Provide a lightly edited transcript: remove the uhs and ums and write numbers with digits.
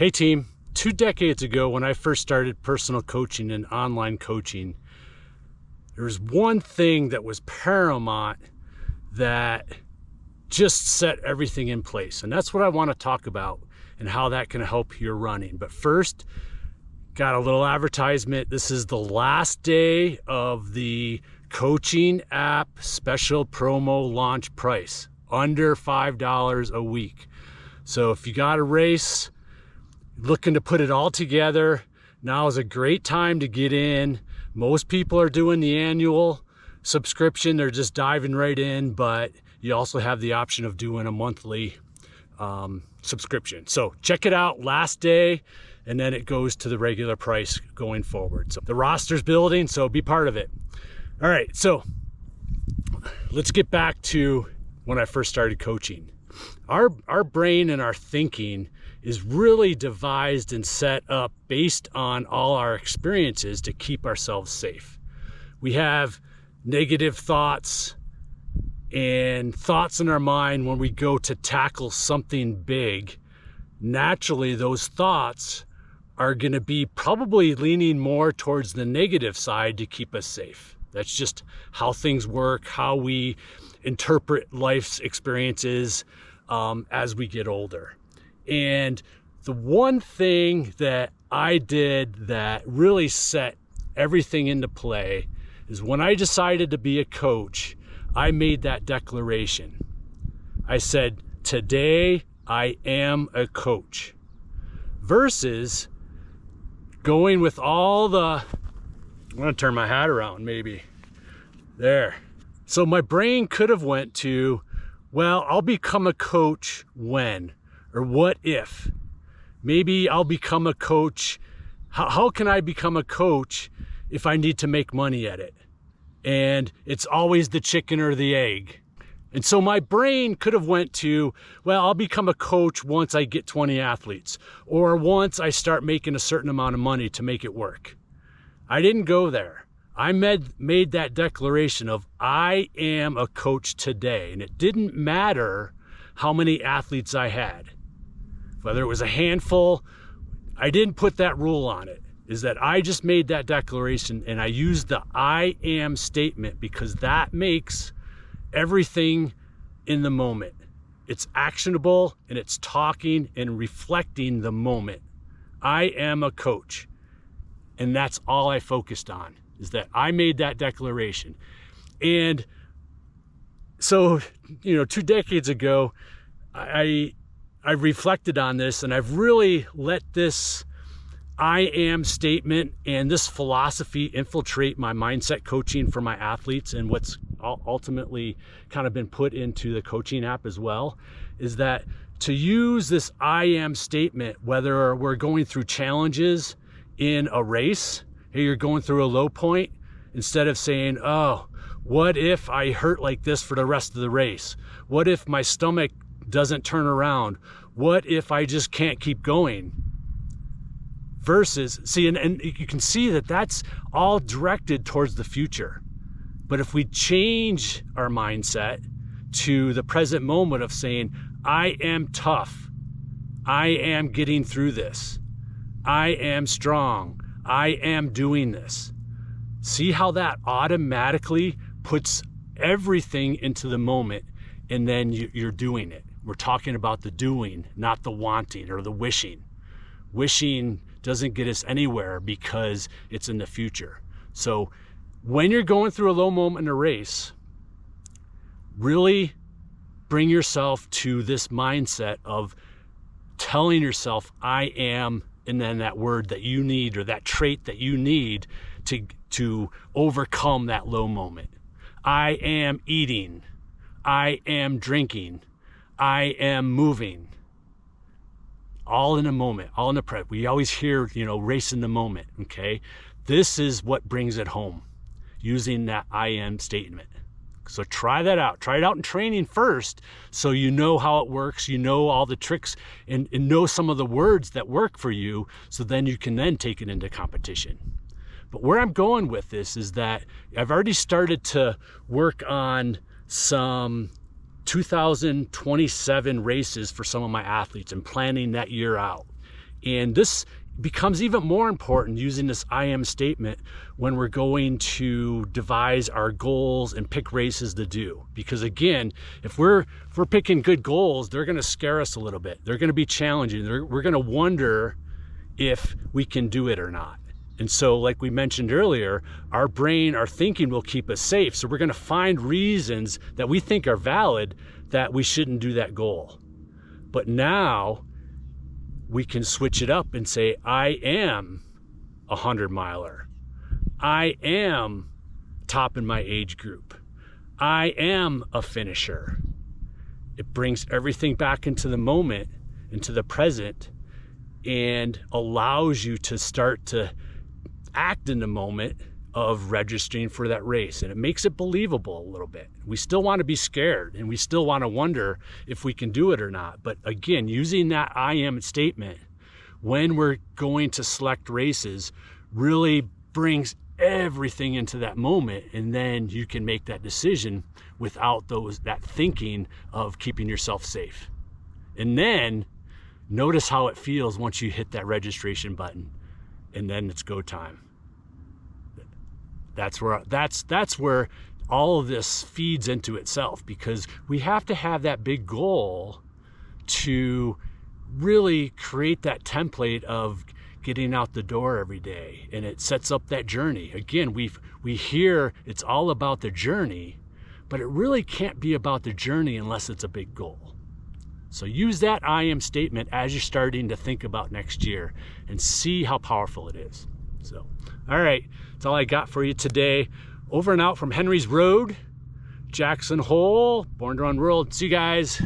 Hey team, 2 decades ago when I first started personal coaching and online coaching, there was one thing that was paramount that just set everything in place. And that's what I want to talk about and how that can help your running. But first, got a little advertisement. This is the last day of the coaching app special promo launch price, under $5 a week. So if you got a race, looking to put it all together, now is a great time to get in. Most people are doing the annual subscription. They're just diving right in, but you also have the option of doing a monthly subscription. So check it out, last day, and then it goes to the regular price going forward. So the roster's building, so be part of it. All right, so let's get back to when I first started coaching. Our brain and our thinking is really devised and set up based on all our experiences to keep ourselves safe. We have negative thoughts and thoughts in our mind when we go to tackle something big. Naturally, those thoughts are going to be probably leaning more towards the negative side to keep us safe. That's just how things work, how we interpret life's experiences as we get older. And the one thing that I did that really set everything into play is when I decided to be a coach, I made that declaration. I said, today I am a coach, versus going with all the, I'm gonna turn my hat around maybe, there. So my brain could have went to, well, I'll become a coach when, or what if? Maybe I'll become a coach. How can I become a coach if I need to make money at it? And it's always the chicken or the egg. And so my brain could have went to, well, I'll become a coach once I get 20 athletes, or once I start making a certain amount of money to make it work. I didn't go there. I made that declaration of, I am a coach today. And it didn't matter how many athletes I had. Whether it was a handful, I didn't put that rule on it. Is that I just made that declaration, and I used the I am statement because that makes everything in the moment. It's actionable, and it's talking and reflecting the moment. I am a coach. And that's all I focused on, is that I made that declaration. And so, 2 decades ago, I reflected on this, and I've really let this I am statement and this philosophy infiltrate my mindset coaching for my athletes, and what's ultimately kind of been put into the coaching app as well, is that to use this I am statement, whether we're going through challenges in a race, hey, you're going through a low point, instead of saying, oh, what if I hurt like this for the rest of the race? What if my stomach doesn't turn around? What if I just can't keep going? Versus, see, and you can see that that's all directed towards the future. But if we change our mindset to the present moment of saying, I am tough, I am getting through this, I am strong, I am doing this. See how that automatically puts everything into the moment, and then you're doing it. We're talking about the doing, not the wanting or the wishing. Wishing doesn't get us anywhere because it's in the future. So when you're going through a low moment in a race, really bring yourself to this mindset of telling yourself, I am, and then that word that you need, or that trait that you need to overcome that low moment. I am eating. I am drinking. I am moving. All in a moment, all in the present. We always hear, race in the moment, okay? This is what brings it home, using that I am statement. So try that out. Try it out in training first, so you know how it works, you know all the tricks, and know some of the words that work for you, so then you can then take it into competition. But where I'm going with this is that I've already started to work on some 2027 races for some of my athletes and planning that year out. And this becomes even more important using this I am statement when we're going to devise our goals and pick races to do. Because again, if we're picking good goals, they're going to scare us a little bit. They're going to be challenging. We're going to wonder if we can do it or not. And so, like we mentioned earlier, our brain, our thinking will keep us safe. So we're going to find reasons that we think are valid that we shouldn't do that goal. But now we can switch it up and say, I am a 100-miler. I am top in my age group. I am a finisher. It brings everything back into the moment, into the present, and allows you to start to act in the moment of registering for that race. And it makes it believable a little bit. We still want to be scared and we still want to wonder if we can do it or not. But again, using that I am statement when we're going to select races really brings everything into that moment, and then you can make that decision without that thinking of keeping yourself safe. And then notice how it feels once you hit that registration button, and then it's go time. That's where all of this feeds into itself, because we have to have that big goal to really create that template of getting out the door every day, and it sets up that journey. Again, we hear it's all about the journey, but it really can't be about the journey unless it's a big goal. So use that I am statement as you're starting to think about next year and see how powerful it is. So, all right, that's all I got for you today. Over and out from Henry's Road, Jackson Hole, Born to Run World. See you guys.